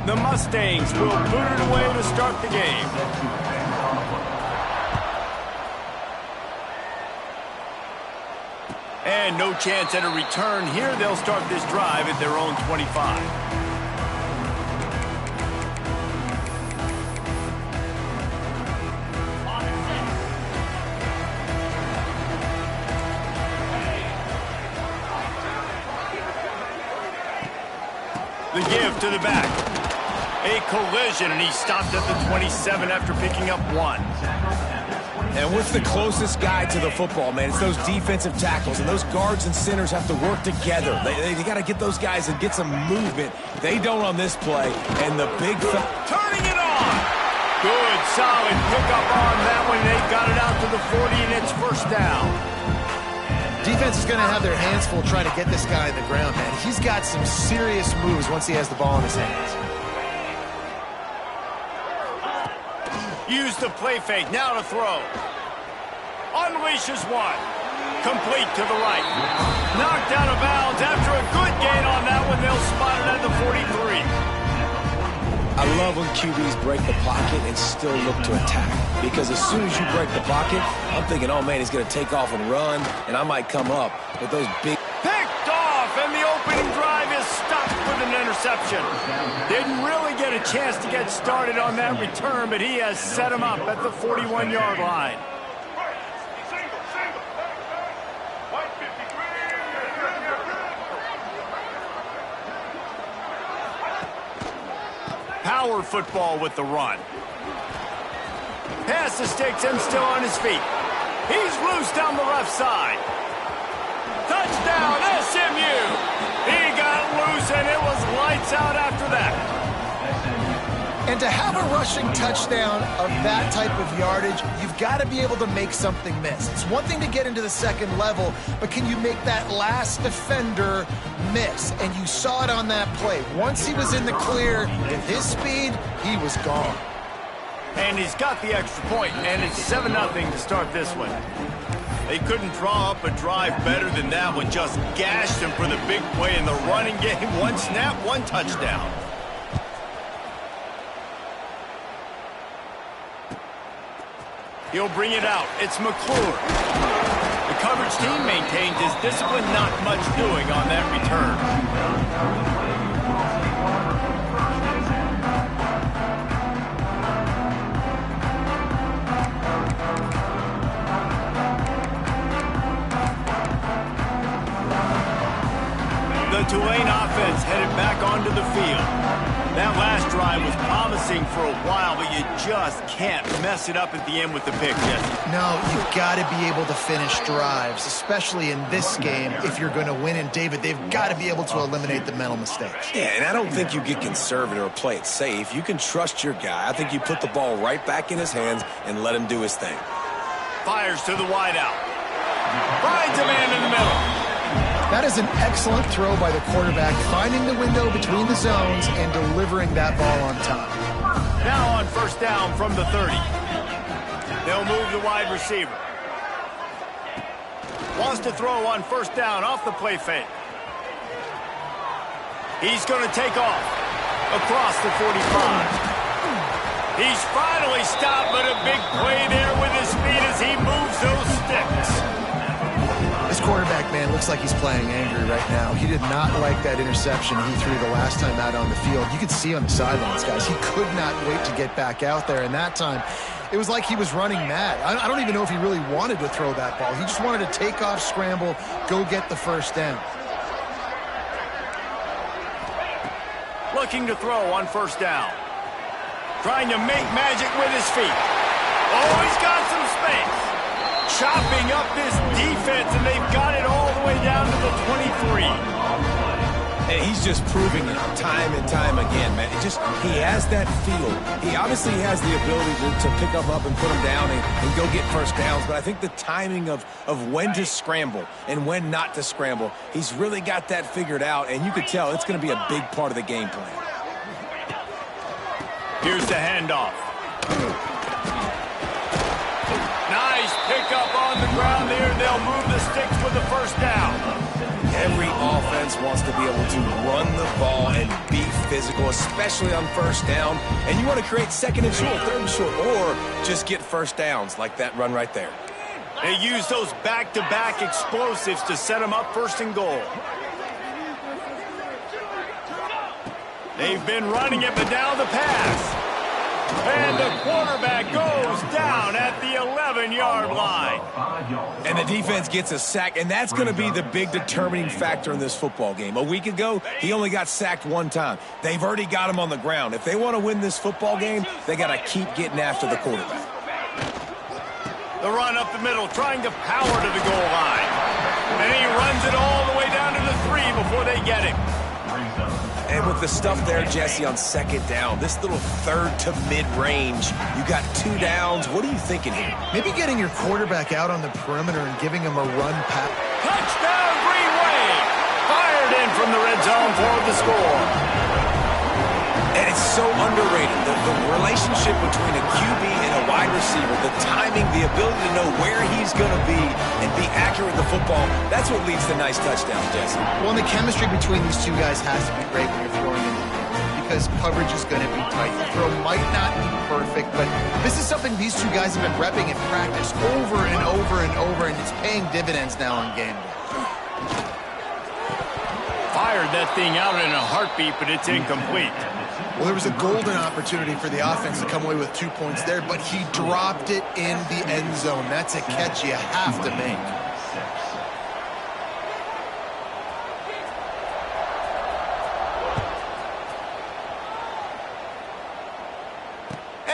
The Mustangs will boot it away to start the game. And no chance at a return here. They'll start this drive at their own 25. The give to the back. A collision, and he stopped at the 27 after picking up 1. And what's the closest guy to the football, man? It's those defensive tackles, and those guards and centers have to work together. They got to get those guys and get some movement. They don't on this play, and the big... Turning it on! Good, solid pickup on that one. They got it out to the 40, and it's first down. Defense is going to have their hands full trying to get this guy on the ground, man. He's got some serious moves once he has the ball in his hands. Use the play fake, now to throw. Unleashes one. Complete to the right. Knocked out of bounds after a good gain on that one. They'll spot it at the 43. I love when QBs break the pocket and still look to attack. Because as soon as you break the pocket, I'm thinking, oh, man, he's going to take off and run, and I might come up with those big... Picked off, and the opening drive is stopped with an interception. Didn't really get a chance to get started on that return, but he has set him up at the 41-yard line. Power football with the run. Pass the sticks and still on his feet. He's loose down the left side. Touchdown, SMU! He got loose, and it was lights out after that. And to have a rushing touchdown of that type of yardage, you've got to be able to make something miss. It's one thing to get into the second level, but can you make that last defender miss? And you saw it on that play. Once he was in the clear, with his speed, he was gone. And he's got the extra point, and it's 7-0 to start this one. They couldn't draw up a drive better than that one. Just gashed him for the big play in the running game. One snap, one touchdown. He'll bring it out. It's McClure. The coverage team maintains his discipline. Not much doing on that return. The Tulane offense headed back onto the field. That last drive was promising for a while, but you just can't mess it up at the end with the pick, Jesse. No, you've got to be able to finish drives, especially in this game if you're going to win. And, David, they've got to be able to eliminate the mental mistakes. Yeah, and I don't think you get conservative or play it safe. You can trust your guy. I think you put the ball right back in his hands and let him do his thing. Fires to the wideout. Finds a man in the middle. That is an excellent throw by the quarterback, finding the window between the zones and delivering that ball on time. Now on first down from the 30. They'll move the wide receiver. Wants to throw on first down off the play fake. He's going to take off across the 45. He's finally stopped, but a big play there with his feet as he moves those sticks. This quarterback, man, looks like he's playing angry right now. He did not like that interception he threw the last time out on the field. You could see on the sidelines, guys, he could not wait to get back out there. And that time, it was like he was running mad. I don't even know if he really wanted to throw that ball. He just wanted to take off, scramble, go get the first down. Looking to throw on first down. Trying to make magic with his feet. Oh, he's got some space. Chopping up this defense, and they've got it all the way down to the 23. And he's just proving it time and time again, man. He has that feel. He obviously has the ability to pick them up and put them down and go get first downs, but I think the timing of when to scramble and when not to scramble, he's really got that figured out, and you could tell it's going to be a big part of the game plan. Here's the handoff. Nice pickup on the ground there. They'll move the sticks with the first down. Every offense wants to be able to run the ball and be physical, especially on first down. And you want to create second and short, third and short, or just get first downs like that run right there. They use those back-to-back explosives to set them up first and goal. They've been running it, but now the pass. And the quarterback goes down at the 11-yard line. And the defense gets a sack, and that's going to be the big determining factor in this football game. A week ago, he only got sacked one time. They've already got him on the ground. If they want to win this football game, they got to keep getting after the quarterback. The run up the middle, trying to power to the goal line. And he runs it all the way down to the 3 before they get him. And with the stuff there, Jesse, on second down, this little third to mid-range, you got 2 downs. What are you thinking here? Maybe getting your quarterback out on the perimeter and giving him a run pass. Touchdown, Green Wave! Fired in from the red zone for the score. And it's so underrated. The relationship between a QB and a wide receiver, the timing, the ability to know where he's going to be and be accurate with the football, that's what leads to nice touchdowns, Jesse. Well, and the chemistry between these two guys has to be great when you're throwing in the game because coverage is going to be tight. The throw might not be perfect, but this is something these two guys have been repping in practice over and over and over, and it's paying dividends now on game day. Fired that thing out in a heartbeat, but it's incomplete. Well, there was a golden opportunity for the offense to come away with 2 points there, but he dropped it in the end zone. That's a catch you have to make.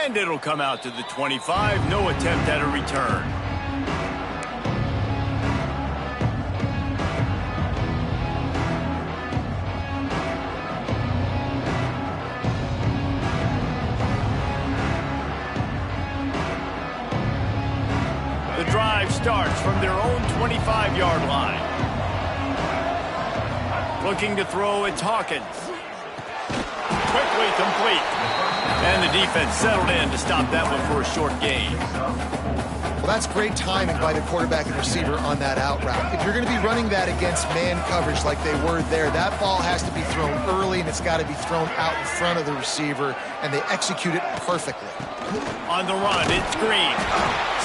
And it'll come out to the 25. No attempt at a return. The drive starts from their own 25-yard line. Looking to throw, it's Hawkins. Quickly complete. And the defense settled in to stop that one for a short gain. Well, that's great timing by the quarterback and receiver on that out route. If you're going to be running that against man coverage like they were there, that ball has to be thrown early, and it's got to be thrown out in front of the receiver, and they execute it perfectly. On the run, it's Green.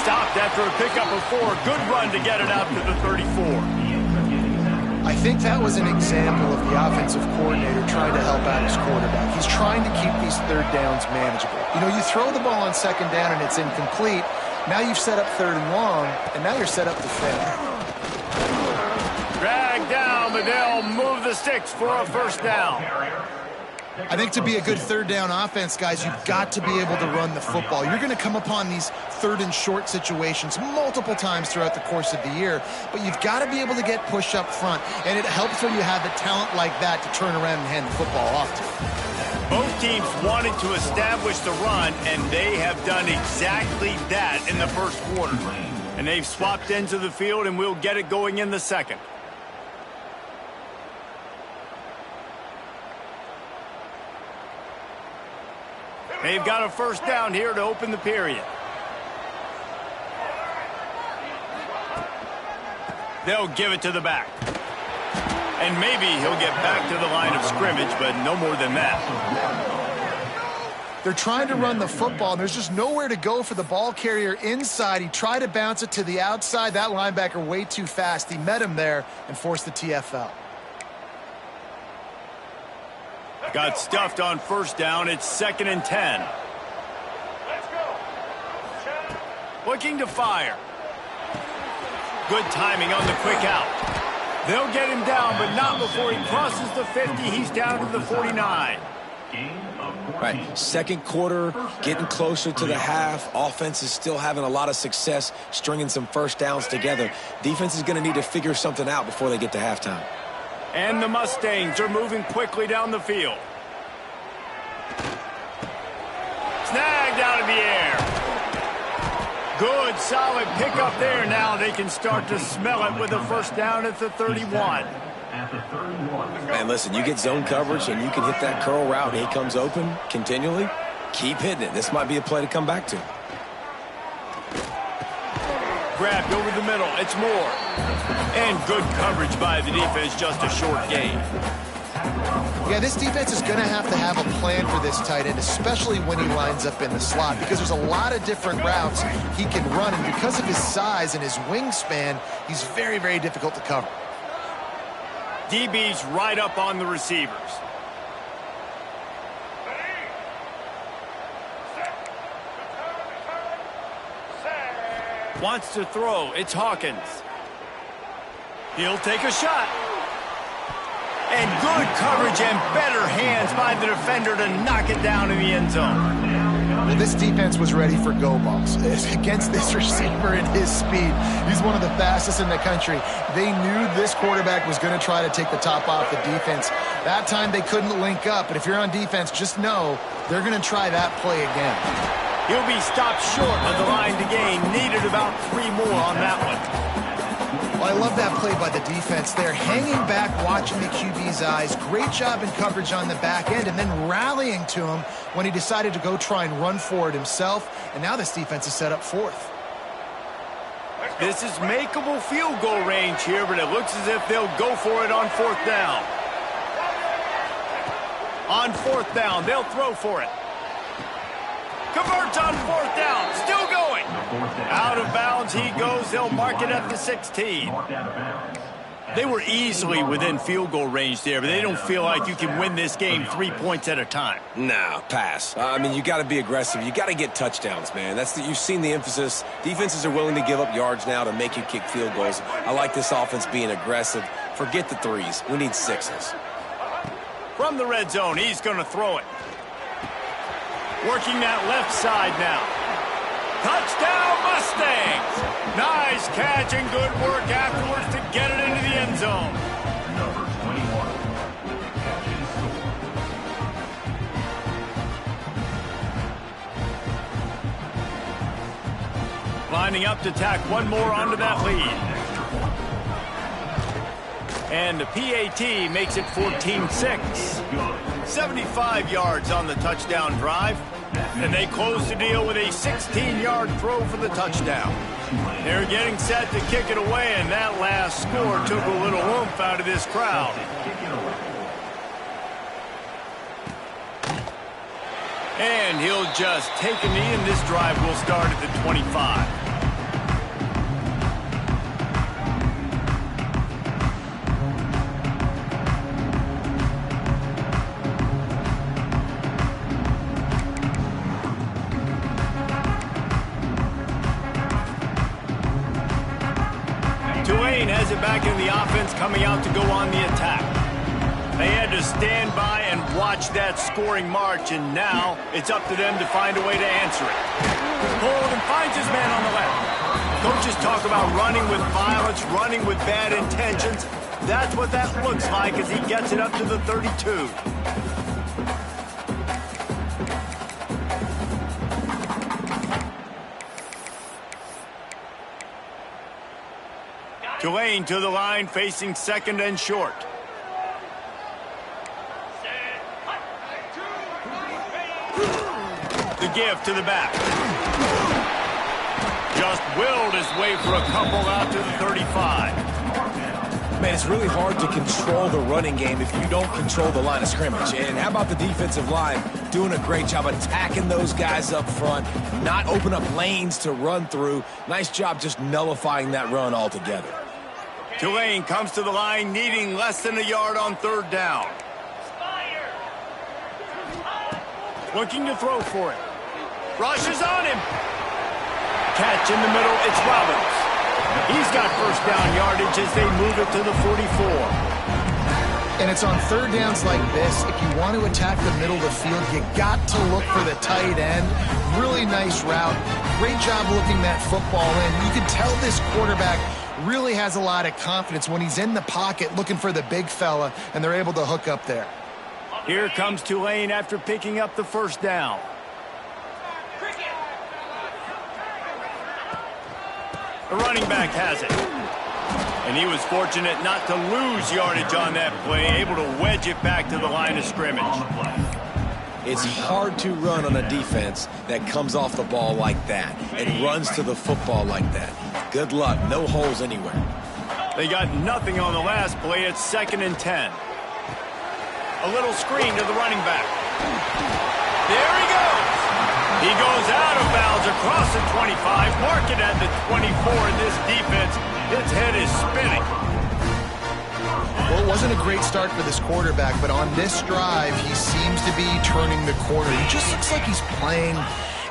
Stopped after a pickup of 4. Good run to get it out to the 34. I think that was an example of the offensive coordinator trying to help out his quarterback. He's trying to keep these third downs manageable. You know, you throw the ball on second down and it's incomplete. Now you've set up third and long, and now you're set up to fail. Drag down, but they'll move the sticks for a first down. I think to be a good third down offense, guys, you've got to be able to run the football. You're going to come upon these third and short situations multiple times throughout the course of the year, but you've got to be able to get push up front, and it helps when you have the talent like that to turn around and hand the football off to. Both teams wanted to establish the run, and they have done exactly that in the first quarter. And they've swapped ends of the field, and we'll get it going in the second. They've got a first down here to open the period. They'll give it to the back. And maybe he'll get back to the line of scrimmage, but no more than that. They're trying to run the football, and there's just nowhere to go for the ball carrier inside. He tried to bounce it to the outside. That linebacker way too fast. He met him there and forced the TFL. Got stuffed on first down. It's 2nd and 10. Looking to fire. Good timing on the quick out. They'll get him down, but not before he crosses the 50. He's down to the 49. Right, second quarter, getting closer to the half. Offense is still having a lot of success stringing some first downs together. Defense is going to need to figure something out before they get to halftime. And the Mustangs are moving quickly down the field. Snagged out of the air. Good, solid pickup there. Now they can start to smell it with a first down at the 31. Man, listen, you get zone coverage and you can hit that curl route and he comes open continually. Keep hitting it. This might be a play to come back to. Grabbed over the middle. It's Moore. And good coverage by the defense, just a short gain. Yeah, this defense is going to have a plan for this tight end, especially when he lines up in the slot, because there's a lot of different routes he can run, and because of his size and his wingspan, he's very, very difficult to cover. DB's right up on the receivers. Wants to throw. It's Hawkins. He'll take a shot. And good coverage and better hands by the defender to knock it down in the end zone. Well, this defense was ready for go balls against this receiver and his speed. He's one of the fastest in the country. They knew this quarterback was going to try to take the top off the defense. That time they couldn't link up, but if you're on defense, just know they're going to try that play again. He'll be stopped short of the line to gain. Needed about 3 more on that one. Well, I love that play by the defense there. Hanging back, watching the QB's eyes. Great job in coverage on the back end, and then rallying to him when he decided to go try and run for it himself. And now this defense is set up fourth. This is makeable field goal range here, but it looks as if they'll go for it on 4th down. On 4th down, they'll throw for it. Converts on 4th down, still going. Out of bounds he goes. They'll mark it at the 16. They were easily within field goal range there, but they don't feel like you can win this game 3 points at a time. Nah, pass. I mean, you got to be aggressive. You got to get touchdowns, man. You've seen the emphasis. Defenses are willing to give up yards now to make you kick field goals. I like this offense being aggressive. Forget the 3s. We need 6s. From the red zone, he's going to throw it. Working that left side now. Touchdown, Mustangs! Nice catch and good work afterwards to get it into the end zone. Number 21. Lining up to tack one more onto that lead. And the PAT makes it 14-6. 75 yards on the touchdown drive. And they close the deal with a 16-yard throw for the touchdown. They're getting set to kick it away, and that last score took a little oomph out of this crowd. And he'll just take a knee, and this drive will start at the 25. Tulane has it back in the offense, coming out to go on the attack. They had to stand by and watch that scoring march, and now it's up to them to find a way to answer it. Hold and finds his man on the left. Coaches talk about running with violence, running with bad intentions. That's what that looks like as he gets it up to the 32. Tulane to the line, facing second and short. The give to the back. Just willed his way for a couple out to the 35. Man, it's really hard to control the running game if you don't control the line of scrimmage. And how about the defensive line doing a great job attacking those guys up front, not open up lanes to run through. Nice job just nullifying that run altogether. Tulane comes to the line, needing less than a yard on 3rd down. Looking to throw for it. Rush is on him. Catch in the middle, it's Robbins. He's got 1st down yardage as they move it to the 44. And it's on 3rd downs like this. If you want to attack the middle of the field, you got to look for the tight end. Really nice route. Great job looking that football in. You can tell this quarterback really has a lot of confidence when he's in the pocket looking for the big fella, and they're able to hook up there. Here comes Tulane after picking up the 1st down. The running back has it. And he was fortunate not to lose yardage on that play, able to wedge it back to the line of scrimmage. It's hard to run on a defense that comes off the ball like that and runs to the football like that. Good luck. No holes anywhere. They got nothing on the last play. It's 2nd and 10. A little screen to the running back. There he goes. He goes out of bounds across the 25, mark it at the 24, and this defense, its head is spinning. Well, it wasn't a great start for this quarterback, but on this drive, he seems to be turning the corner. He just looks like he's playing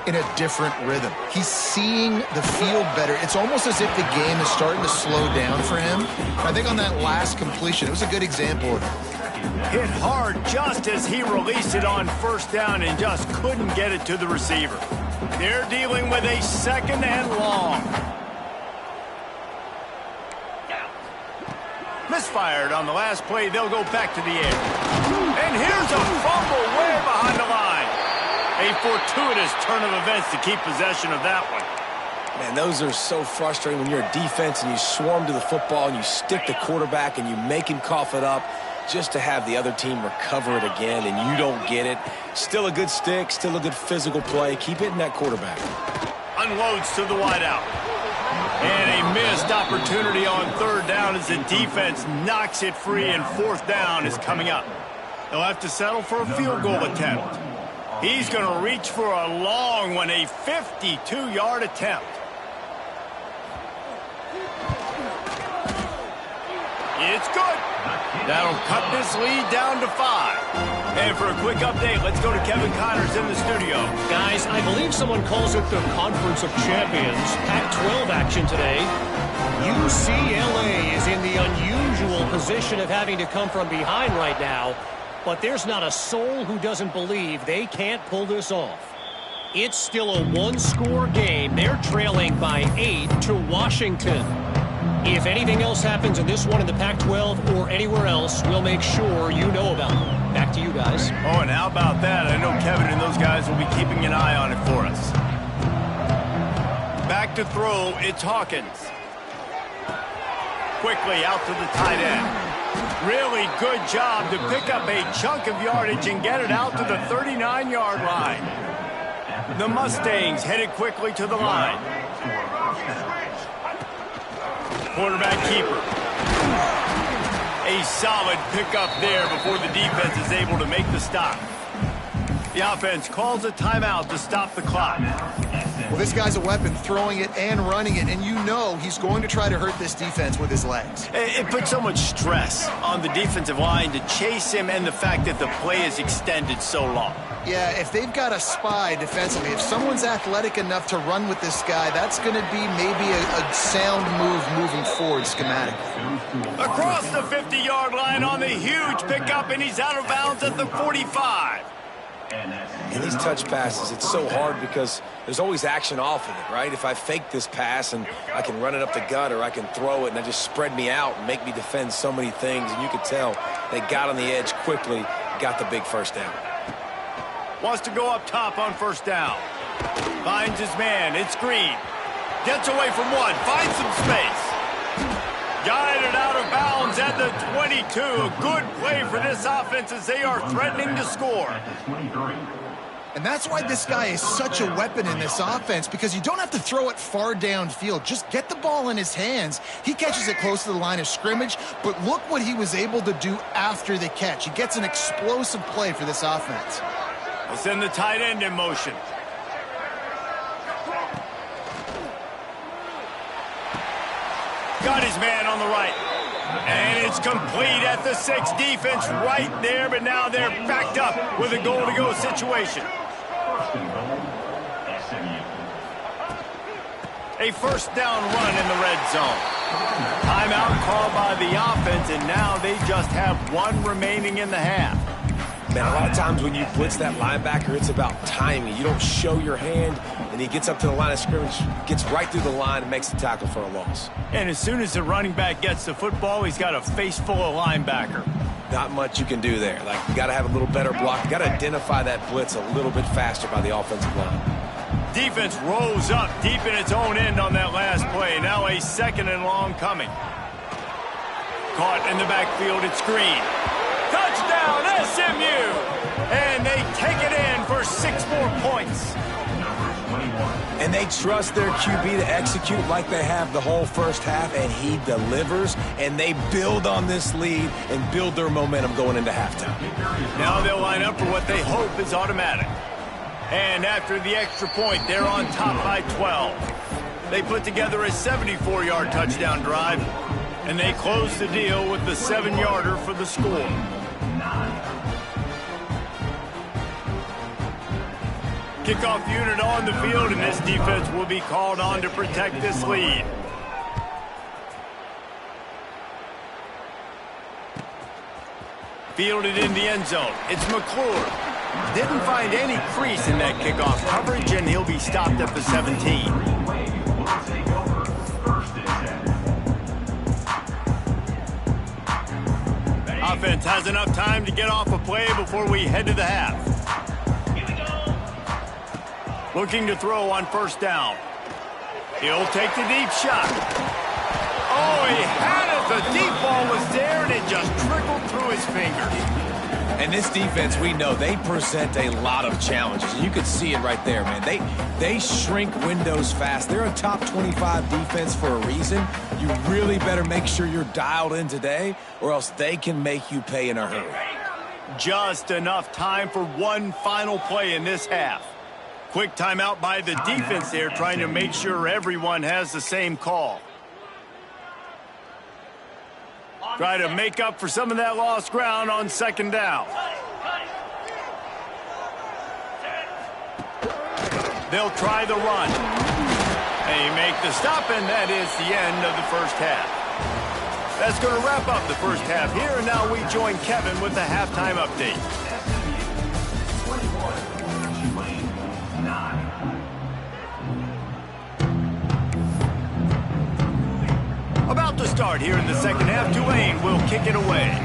in a different rhythm. He's seeing the field better. It's almost as if the game is starting to slow down for him. I think on that last completion, it was a good example of it. Hit hard just as he released it on 1st down and just couldn't get it to the receiver. They're dealing with a 2nd and long. Misfired on the last play. They'll go back to the air. And here's a fumble way behind the line. A fortuitous turn of events to keep possession of that one. Man, those are so frustrating when you're a defense and you swarm to the football and you stick the quarterback and you make him cough it up just to have the other team recover it again and you don't get it. Still a good stick, still a good physical play. Keep hitting that quarterback. Unloads to the wideout. And a missed opportunity on 3rd down as the defense knocks it free, and 4th down is coming up. They'll have to settle for a field goal attempt. He's going to reach for a long one, a 52-yard attempt. It's good. That'll cut this lead down to 5. And for a quick update, let's go to Kevin Connors in the studio. Guys, I believe someone calls it the Conference of Champions. Pac-12 action today. UCLA is in the unusual position of having to come from behind right now, but there's not a soul who doesn't believe they can't pull this off. It's still a one-score game. They're trailing by 8 to Washington. If anything else happens in this one in the Pac-12 or anywhere else, we'll make sure you know about it. Back to you guys. Oh, and how about that? I know Kevin and those guys will be keeping an eye on it for us. Back to throw, it's Hawkins. Quickly out to the tight end. Really good job to pick up a chunk of yardage and get it out to the 39-yard line. The Mustangs headed quickly to the line. Quarterback keeper. A solid pickup there before the defense is able to make the stop. The offense calls a timeout to stop the clock. Well, this guy's a weapon, throwing it and running it, and you know he's going to try to hurt this defense with his legs. It puts so much stress on the defensive line to chase him, and the fact that the play is extended so long. Yeah, if they've got a spy defensively, if someone's athletic enough to run with this guy, that's going to be maybe a sound move moving forward schematically. Across the 50-yard line on the huge pickup, and he's out of bounds at the 45. And these touch passes, it's so hard because there's always action off of it, right? If I fake this pass and I can run it up the gut, or I can throw it and it just spread me out and make me defend so many things, and you could tell they got on the edge quickly, got the big 1st down. Wants to go up top on 1st down. Finds his man, it's Green. Gets away from one, finds some space. Guided out of bounds at the 22. A good play for this offense as they are threatening to score. And that's why this guy is such a weapon in this offense, because you don't have to throw it far downfield. Just get the ball in his hands. He catches it close to the line of scrimmage, but look what he was able to do after the catch. He gets an explosive play for this offense. We'll send the tight end in motion. Got his man on the right. And it's complete at the 6. Defense right there, but now they're backed up with a goal-to-go situation. A 1st down run in the red zone. Timeout called by the offense, and now they just have 1 remaining in the half. Man, a lot of times when you blitz that linebacker, it's about timing. You don't show your hand, and he gets up to the line of scrimmage, gets right through the line, and makes the tackle for a loss. And as soon as the running back gets the football, he's got a face full of linebacker. Not much you can do there. Like, you got to have a little better block. You got to identify that blitz a little bit faster by the offensive line. Defense rolls up deep in its own end on that last play. Now a 2nd and long coming. Caught in the backfield, it's Green. Touchdown, SMU! And they take it in for 6 more points. And and they trust their QB to execute like they have the whole first half, and he delivers, and they build on this lead and build their momentum going into halftime. Now they'll line up for what they hope is automatic. And after the extra point, they're on top by 12. They put together a 74-yard touchdown drive, and they close the deal with the 7-yarder for the score. Kickoff unit on the field, and this defense will be called on to protect this lead. Fielded in the end zone. It's McClure. Didn't find any crease in that kickoff coverage, and he'll be stopped at the 17. Offense has enough time to get off a play before we head to the half. Looking to throw on first down. He'll take the deep shot. Oh, he had it. The deep ball was there, and it just trickled through his fingers. And this defense, we know, they present a lot of challenges. You could see it right there, man. They shrink windows fast. They're a top 25 defense for a reason. You really better make sure you're dialed in today, or else they can make you pay in a hurry. Just enough time for one final play in this half. Quick timeout by the defense there, trying to make sure everyone has the same call. Try to make up for some of that lost ground on second down. They'll try the run. They make the stop, and that is the end of the first half. That's going to wrap up the first half here, and now we join Kevin with the halftime update. About to start here in the second half, Tulane will kick it away.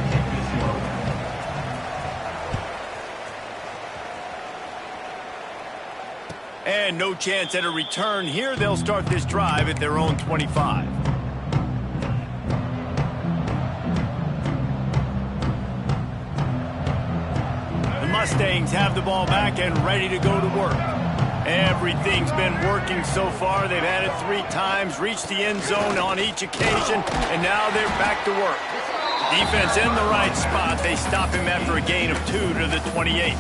And no chance at a return here. They'll start this drive at their own 25. The Mustangs have the ball back and ready to go to work. Everything's been working so far. They've had it 3 times, reached the end zone on each occasion, and now they're back to work. Defense in the right spot. They stop him after a gain of 2 to the 28.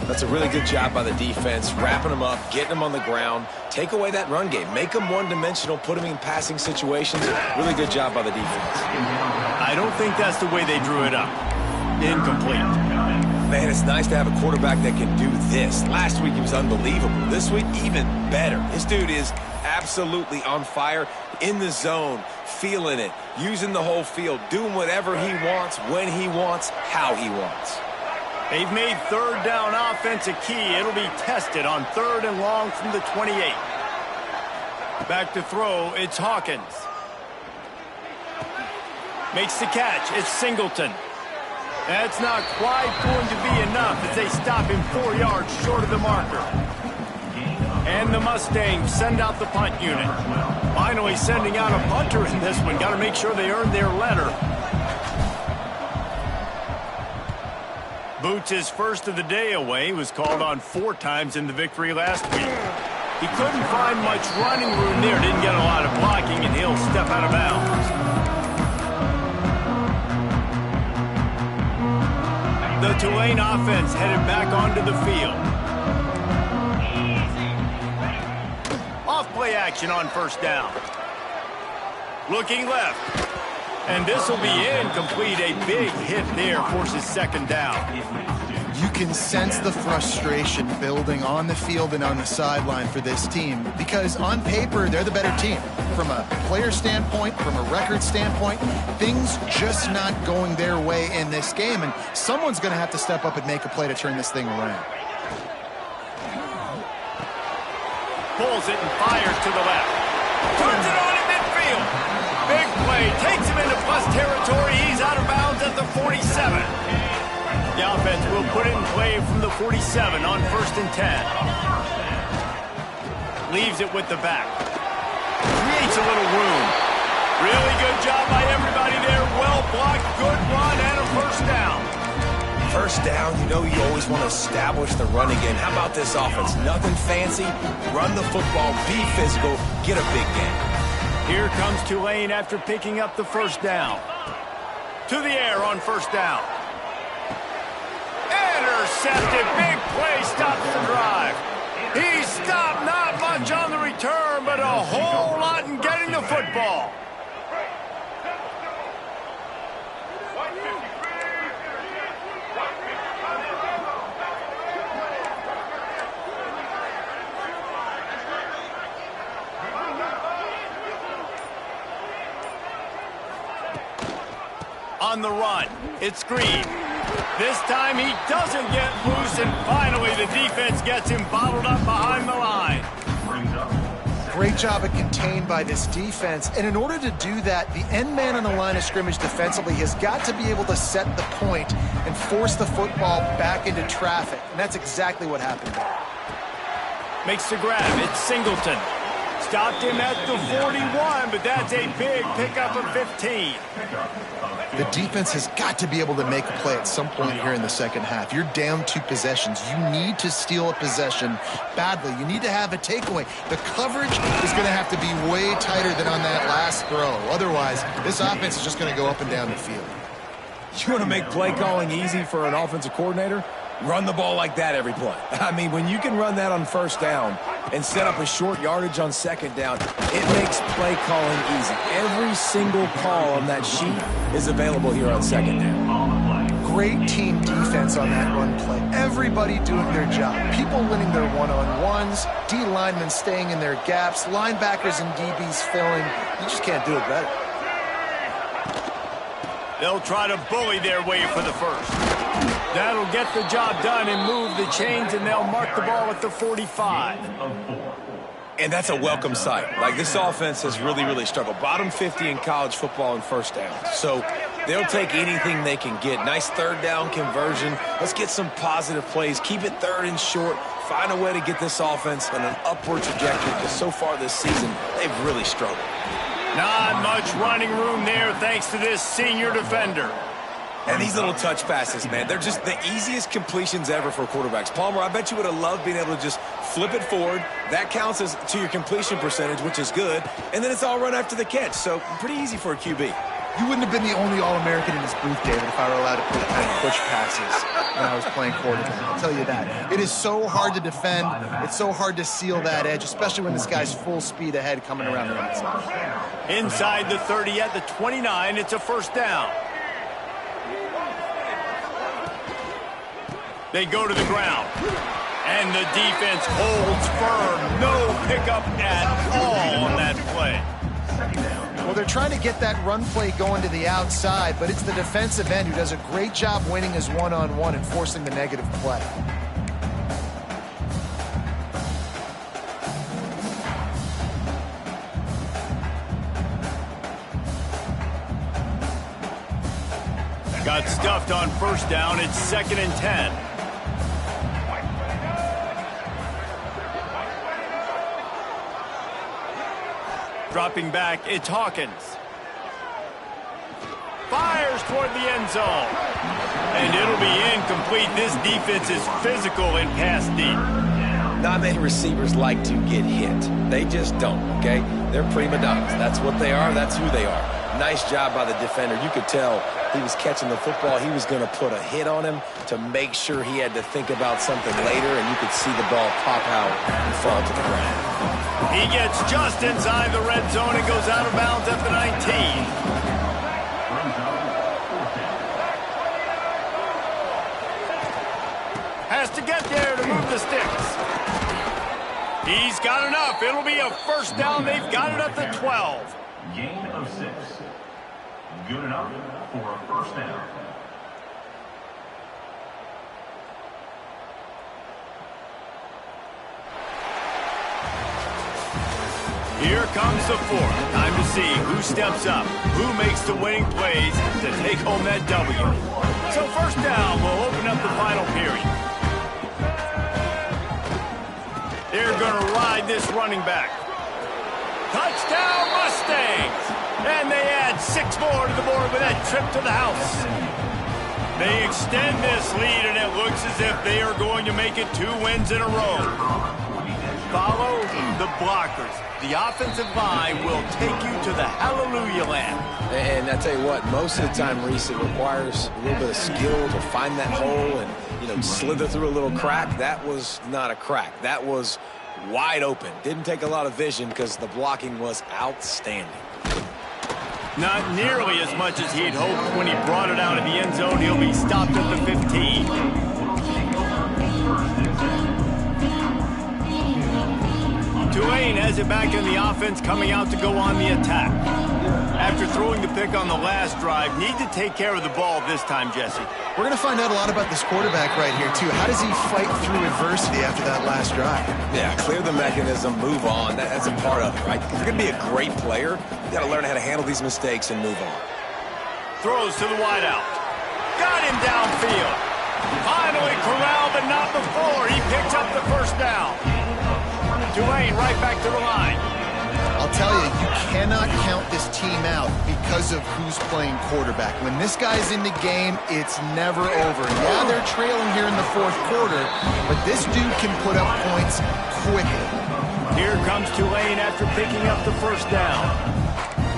That's a really good job by the defense, wrapping them up, getting them on the ground, take away that run game, make them one-dimensional, put them in passing situations. Really good job by the defense. I don't think that's the way they drew it up. Incomplete. Man, it's nice to have a quarterback that can do this. Last week, he was unbelievable. This week, even better. This dude is absolutely on fire, in the zone, feeling it, using the whole field, doing whatever he wants, when he wants, how he wants. They've made third down offense a key. It'll be tested on 3rd and long from the 28. Back to throw, it's Hawkins. Makes the catch, it's Singleton. That's not quite going to be enough as they stop him 4 yards short of the marker. And the Mustangs send out the punt unit. Finally sending out a punter in this one. Got to make sure they earn their letter. Boots' first of the day away, was called on 4 times in the victory last week. He couldn't find much running room there, didn't get a lot of blocking, and he'll step out of bounds. The Tulane offense headed back onto the field. Off play action on first down. Looking left. And this will be incomplete. A big hit there forces second down. You can sense the frustration building on the field and on the sideline for this team because on paper, they're the better team. From a player standpoint, from a record standpoint, things just not going their way in this game, and someone's going to have to step up and make a play to turn this thing around. Pulls it and fires to the left. Turns it on in midfield. Big play. Takes him into plus territory. He's out of bounds at the 47. The offense will put it in play from the 47 on 1st and 10. Leaves it with the back. Creates a little room. Really good job by everybody there. Well blocked, good run, and a first down. first down, you know you always want to establish the running game. How about this offense? Nothing fancy. Run the football, be physical, get a big gain. Here comes Tulane after picking up the first down. To the air on first down. Intercepted. Big play stops the drive. He stopped, not much on the return, but a whole lot in getting the football. On the run, it's Green. This time he doesn't get loose, and finally the defense gets him bottled up behind the line. Great job at contained by this defense. And in order to do that, the end man on the line of scrimmage defensively has got to be able to set the point and force the football back into traffic. And that's exactly what happened there. Makes the grab. It's Singleton. Stopped him at the 41, but that's a big pickup of 15. The defense has got to be able to make a play at some point here in the second half. You're down 2 possessions. You need to steal a possession badly. You need to have a takeaway. The coverage is going to have to be way tighter than on that last throw. Otherwise, this offense is just going to go up and down the field. You want to make play calling easy for an offensive coordinator? Run the ball like that every play. I mean, when you can run that on first down and set up a short yardage on second down, it makes play calling easy. Every single call on that sheet is available here on second down. Great team defense on that run play. Everybody doing their job. People winning their one-on-ones, D linemen staying in their gaps, linebackers and DBs filling. You just can't do it better. They'll try to bully their way for the first. That'll get the job done and move the chains, and they'll mark the ball at the 45. And that's a welcome sight. Like, this offense has really struggled. Bottom 50 in college football in first down. So they'll take anything they can get. Nice third down conversion. Let's get some positive plays. Keep it third and short. Find a way to get this offense on an upward trajectory, because so far this season, they've really struggled. Not much running room there thanks to this senior defender. And these little touch passes, man, they're just the easiest completions ever for quarterbacks. Palmer, I bet you would have loved being able to just flip it forward. That counts as to your completion percentage, which is good. And then it's all run after the catch. So pretty easy for a QB. You wouldn't have been the only All-American in this booth, David, if I were allowed to push passes when I was playing quarterback. I'll tell you that. It is so hard to defend. It's so hard to seal that edge, especially when this guy's full speed ahead coming around the outside. Inside the 30 at the 29, it's a first down. They go to the ground, and the defense holds firm. No pickup at all on that play. Well, they're trying to get that run play going to the outside, but it's the defensive end who does a great job winning his one-on-one and forcing the negative play. Got stuffed on first down. It's 2nd and 10. Dropping back, it's Hawkins. Fires toward the end zone. And it'll be incomplete. This defense is physical in pass deep. Not many receivers like to get hit. They just don't, okay? They're prima donnas. That's what they are. That's who they are. Nice job by the defender. You could tell he was catching the football. He was going to put a hit on him to make sure he had to think about something later, and you could see the ball pop out and fall to the ground. He gets just inside the red zone and goes out of bounds at the 19. Has to get there to move the sticks. He's got enough. It'll be a first down. They've got it at the 12. Gain of 6. Good enough for a first down. Here comes the fourth. Time to see who steps up, who makes the winning plays to take home that W. So first down will open up the final period. They're going to ride this running back. Touchdown Mustangs! And they add 6 more to the board with that trip to the house. They extend this lead, and it looks as if they are going to make it 2 wins in a row. Follow the blockers. The offensive line will take you to the hallelujah land. And I tell you what, most of the time, Reese, it requires a little bit of skill to find that hole and, slither through a little crack. That was not a crack. That was wide open. Didn't take a lot of vision because the blocking was outstanding. Not nearly as much as he'd hoped when he brought it out of the end zone. He'll be stopped at the 15. Tulane has it back in the offense, coming out to go on the attack. After throwing the pick on the last drive, need to take care of the ball this time, Jesse. We're going to find out a lot about this quarterback right here, too. How does he fight through adversity after that last drive? Yeah, clear the mechanism, move on. That's a part of it, right? If you're going to be a great player, you got to learn how to handle these mistakes and move on. Throws to the wideout. Got him downfield. Finally corralled, but not before. He picks up the first down. Tulane right back to the line. I'll tell you, you cannot count this team out because of who's playing quarterback. When this guy's in the game, it's never over. Yeah, they're trailing here in the fourth quarter, but this dude can put up points quickly. Here comes Tulane after picking up the first down.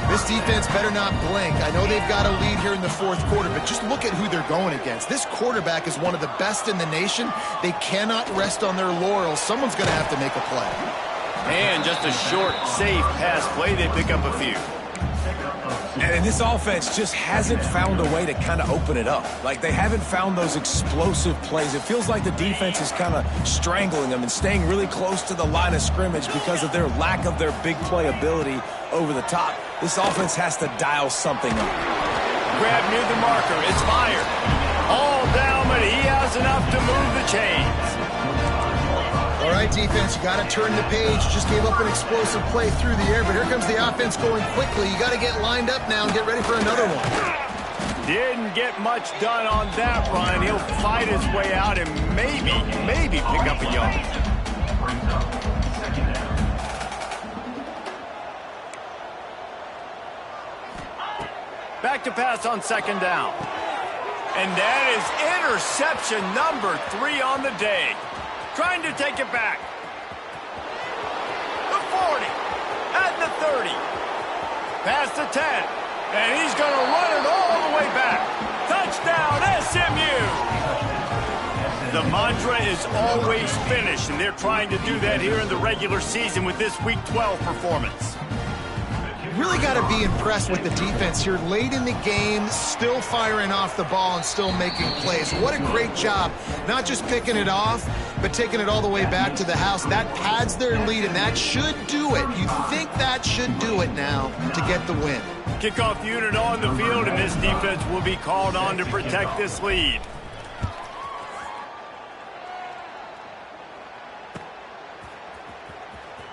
This defense better not blink. I know they've got a lead here in the fourth quarter, but just look at who they're going against. This quarterback is one of the best in the nation. They cannot rest on their laurels. Someone's going to have to make a play. And just a short, safe pass play. They pick up a few. And this offense just hasn't found a way to kind of open it up. Like, they haven't found those explosive plays. It feels like the defense is kind of strangling them and staying really close to the line of scrimmage because of their lack of their big play ability over the top. This offense has to dial something up. Grab near the marker. It's fired. All down, but he has enough to move the chains. All right, defense, you got to turn the page. Just gave up an explosive play through the air, but here comes the offense going quickly. You got to get lined up now and get ready for another one. Didn't get much done on that run. He'll fight his way out and maybe pick up a yard. Back to pass on second down. And that is interception number 3 on the day. Trying to take it back. The 40. At the 30. Past the 10. And he's going to run it all the way back. Touchdown, SMU. The mantra is always finish, and they're trying to do that here in the regular season with this Week 12 performance. Really got to be impressed with the defense here. Late in the game, still firing off the ball and still making plays. What a great job. Not just picking it off, but taking it all the way back to the house. That pads their lead, and that should do it. You think that should do it now to get the win. Kickoff unit on the field, and this defense will be called on to protect this lead.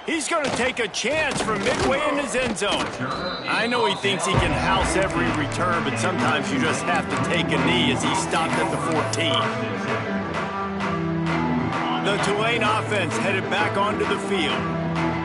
He's going to take a chance from midway in his end zone. I know he thinks he can house every return, but sometimes you just have to take a knee as he stopped at the 14. The Tulane offense headed back onto the field.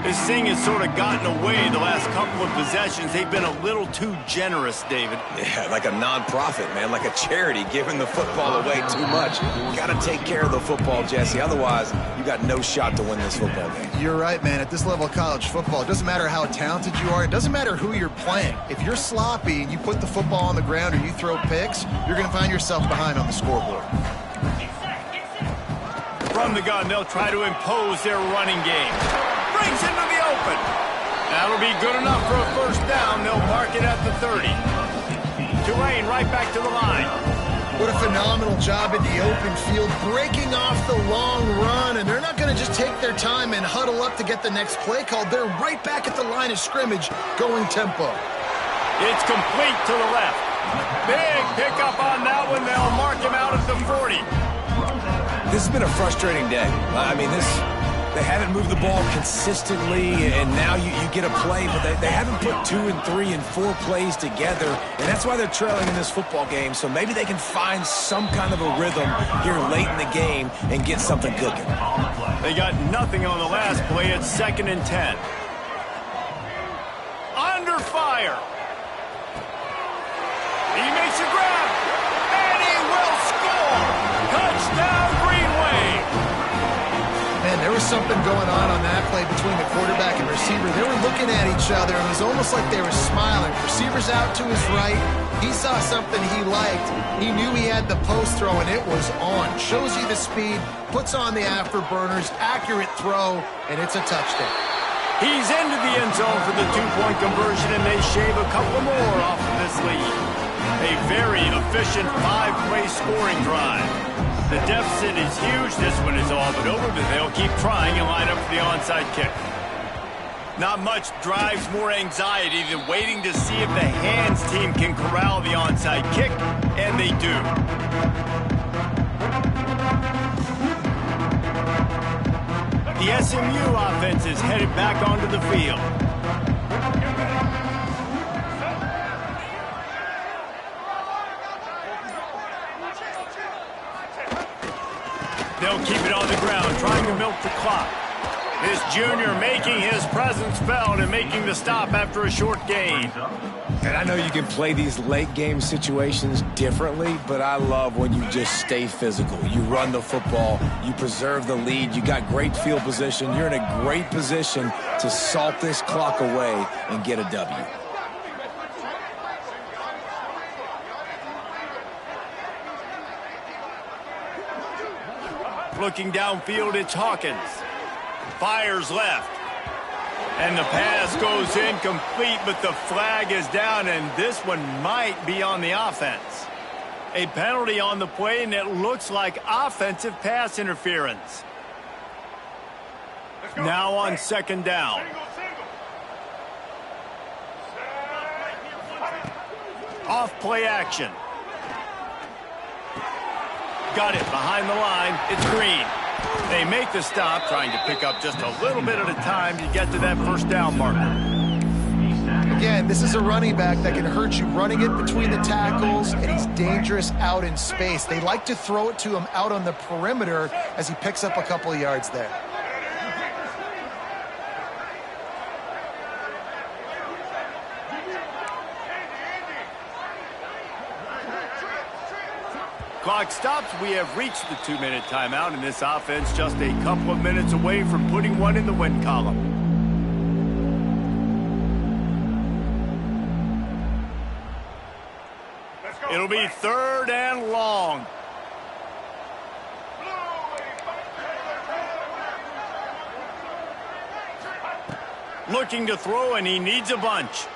This thing has sort of gotten away the last couple of possessions. They've been a little too generous, David. Yeah, like a nonprofit, man, like a charity giving the football away too much. You got to take care of the football, Jesse. Otherwise, you got no shot to win this football game. You're right, man. At this level of college football, it doesn't matter how talented you are. It doesn't matter who you're playing. If you're sloppy and you put the football on the ground or you throw picks, you're going to find yourself behind on the scoreboard. From the gun, they'll try to impose their running game. Brings into the open. That'll be good enough for a first down. They'll mark it at the 30. Tulane right back to the line. What a phenomenal job in the open field, breaking off the long run, and they're not going to just take their time and huddle up to get the next play called. They're right back at the line of scrimmage, going tempo. It's complete to the left. Big pickup on that one. They'll mark him out at the 40. This has been a frustrating day. I mean, they haven't moved the ball consistently, and now you get a play, but they haven't put 2 and 3 and 4 plays together, and that's why they're trailing in this football game. So maybe they can find some kind of a rhythm here late in the game and get something cooking. They got nothing on the last play. It's 2nd and 10. Under fire. He makes a grab, and he will Touchdown, Green Wave! Man, there was something going on that play between the quarterback and receiver. They were looking at each other, and it was almost like they were smiling. Receiver's out to his right. He saw something he liked. He knew he had the post throw, and it was on. Shows you the speed, puts on the afterburners, accurate throw, and it's a touchdown. He's into the end zone for the two-point conversion, and they shave a couple more off of this lead. A very efficient five-play scoring drive. The deficit is huge. This one is all but over, but they'll keep trying and line up for the onside kick. Not much drives more anxiety than waiting to see if the hands team can corral the onside kick, and they do. The SMU offense is headed back onto the field. They'll keep it on the ground, trying to milk the clock. This junior making his presence felt and making the stop after a short gain. And I know you can play these late game situations differently, but I love when you just stay physical. You run the football, you preserve the lead, you got great field position, you're in a great position to salt this clock away and get a W. Looking downfield, it's Hawkins. Fires left. And the pass goes incomplete, but the flag is down, and this one might be on the offense. A penalty on the play, and it looks like offensive pass interference. Now on second down. Off play action. Got it behind the line. It's Green. They make the stop, trying to pick up just a little bit at a time to get to that first down marker. Again, this is a running back that can hurt you running it between the tackles, and he's dangerous out in space. They like to throw it to him out on the perimeter as he picks up a couple of yards there. Clock stops. We have reached the 2-minute timeout, and this offense just a couple of minutes away from putting one in the win column. It'll be third and long. Looking to throw, and he needs a bunch.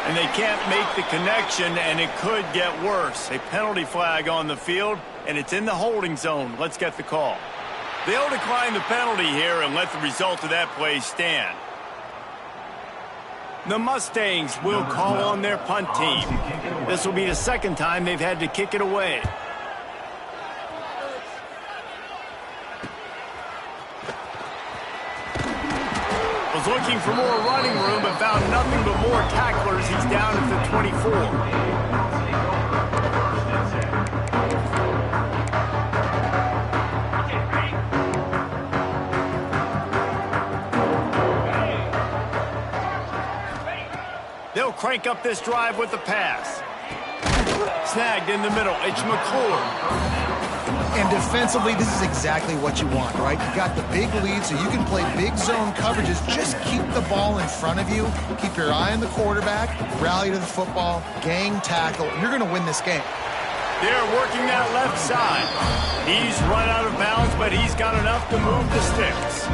And they can't make the connection, and it could get worse. A penalty flag on the field, and it's in the holding zone. Let's get the call. They'll decline the penalty here and let the result of that play stand. The Mustangs will call on their punt team. This will be the second time they've had to kick it away. Was looking for more running room, but found nothing but more tacklers. He's down at the 24. They'll crank up this drive with the pass. Snagged in the middle. It's McClure. And defensively, this is exactly what you want, right? You got the big lead, so you can play big zone coverages. Just keep the ball in front of you. Keep your eye on the quarterback. Rally to the football. Gang tackle. You're going to win this game. They're working that left side. He's run out of bounds, but he's got enough to move the sticks.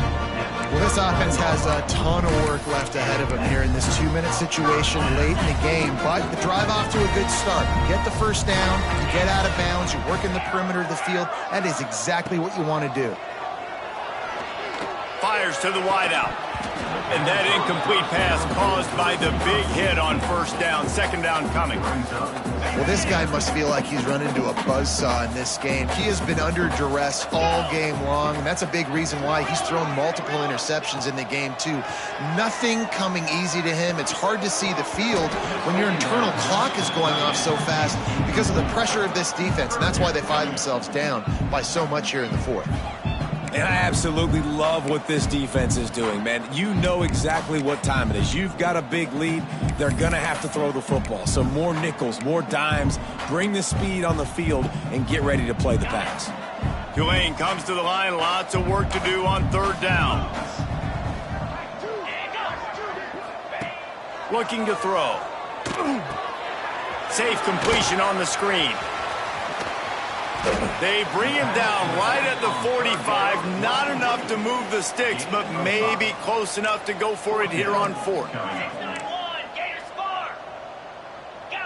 Well, this offense has a ton of work left ahead of them here in this 2-minute situation late in the game, but the drive off to a good start. You get the first down, you get out of bounds, you work in the perimeter of the field. That is exactly what you want to do. Fires to the wideout. And that incomplete pass caused by the big hit on first down. Second down coming. Well, this guy must feel like he's run into a buzzsaw in this game. He has been under duress all game long, and that's a big reason why he's thrown multiple interceptions in the game, too. Nothing coming easy to him. It's hard to see the field when your internal clock is going off so fast because of the pressure of this defense, and that's why they find themselves down by so much here in the fourth. And I absolutely love what this defense is doing, man. You know exactly what time it is. You've got a big lead. They're going to have to throw the football. So more nickels, more dimes, bring the speed on the field, and get ready to play the pass. Tulane comes to the line. Lots of work to do on third down. Looking to throw. Safe completion on the screen. They bring him down right at the 45. Not enough to move the sticks, but maybe close enough to go for it here on fourth.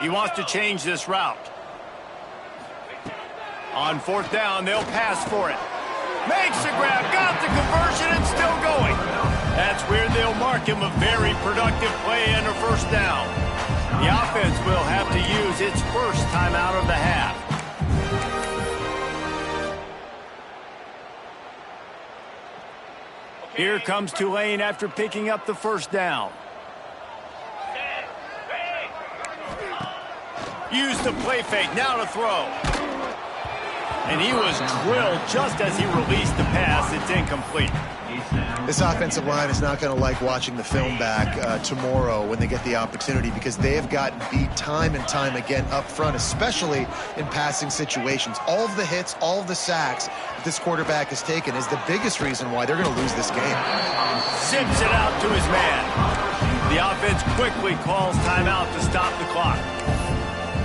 He wants to change this route. On fourth down, they'll pass for it. Makes the grab, got the conversion, and still going. That's where they'll mark him a very productive play and a first down. The offense will have to use its first timeout of the half. Here comes Tulane after picking up the first down. Use the play fake, now to throw. And he was drilled just as he released the pass. It's incomplete. This offensive line is not going to like watching the film back tomorrow when they get the opportunity, because they have gotten beat time and time again up front, especially in passing situations. All of the hits, all of the sacks that this quarterback has taken is the biggest reason why they're going to lose this game. Zips it out to his man. The offense quickly calls timeout to stop the clock.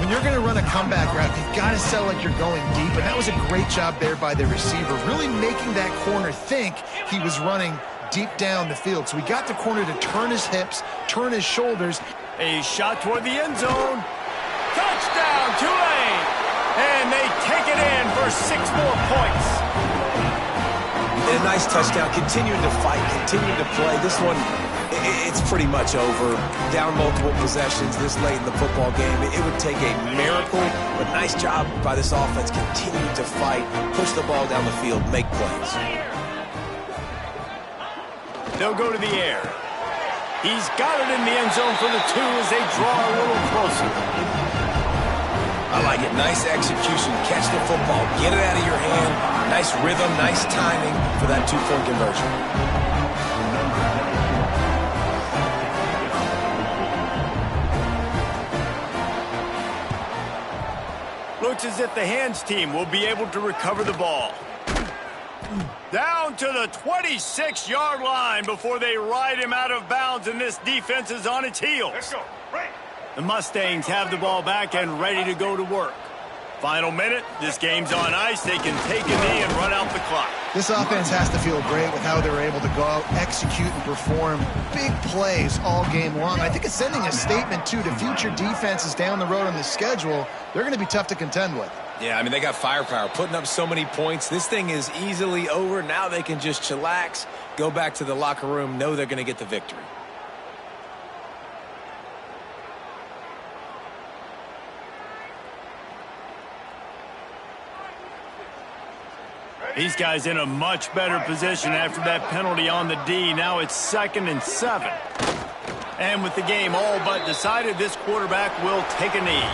When you're going to run a comeback route, you've got to sell like you're going deep, and that was a great job there by the receiver, really making that corner think he was running deep down the field. So we got the corner to turn his hips, turn his shoulders. A shot toward the end zone. Touchdown, Tulane! And they take it in for 6 more points. And a nice touchdown, continuing to fight, continuing to play. This one, it's pretty much over. Down multiple possessions this late in the football game. It would take a miracle, but nice job by this offense continuing to fight, push the ball down the field, make plays. They'll go to the air. He's got it in the end zone for the 2 as they draw a little closer. I like it. Nice execution. Catch the football. Get it out of your hand. Nice rhythm, nice timing for that 2-point conversion. Looks as if the hands team will be able to recover the ball. Down to the 26-yard line before they ride him out of bounds, and this defense is on its heels. Let's go. Right. The Mustangs have the ball back and ready to go to work. Final minute, this game's on ice. They can take a knee and run out the clock. This offense has to feel great with how they're able to go out, execute, and perform big plays all game long. I think it's sending a statement, too, to future defenses down the road on the schedule. They're going to be tough to contend with. Yeah, I mean, they got firepower, putting up so many points. This thing is easily over. Now they can just chillax, go back to the locker room, know they're going to get the victory. These guys in a much better position after that penalty on the D. Now it's 2nd and 7. And with the game all but decided, this quarterback will take a knee.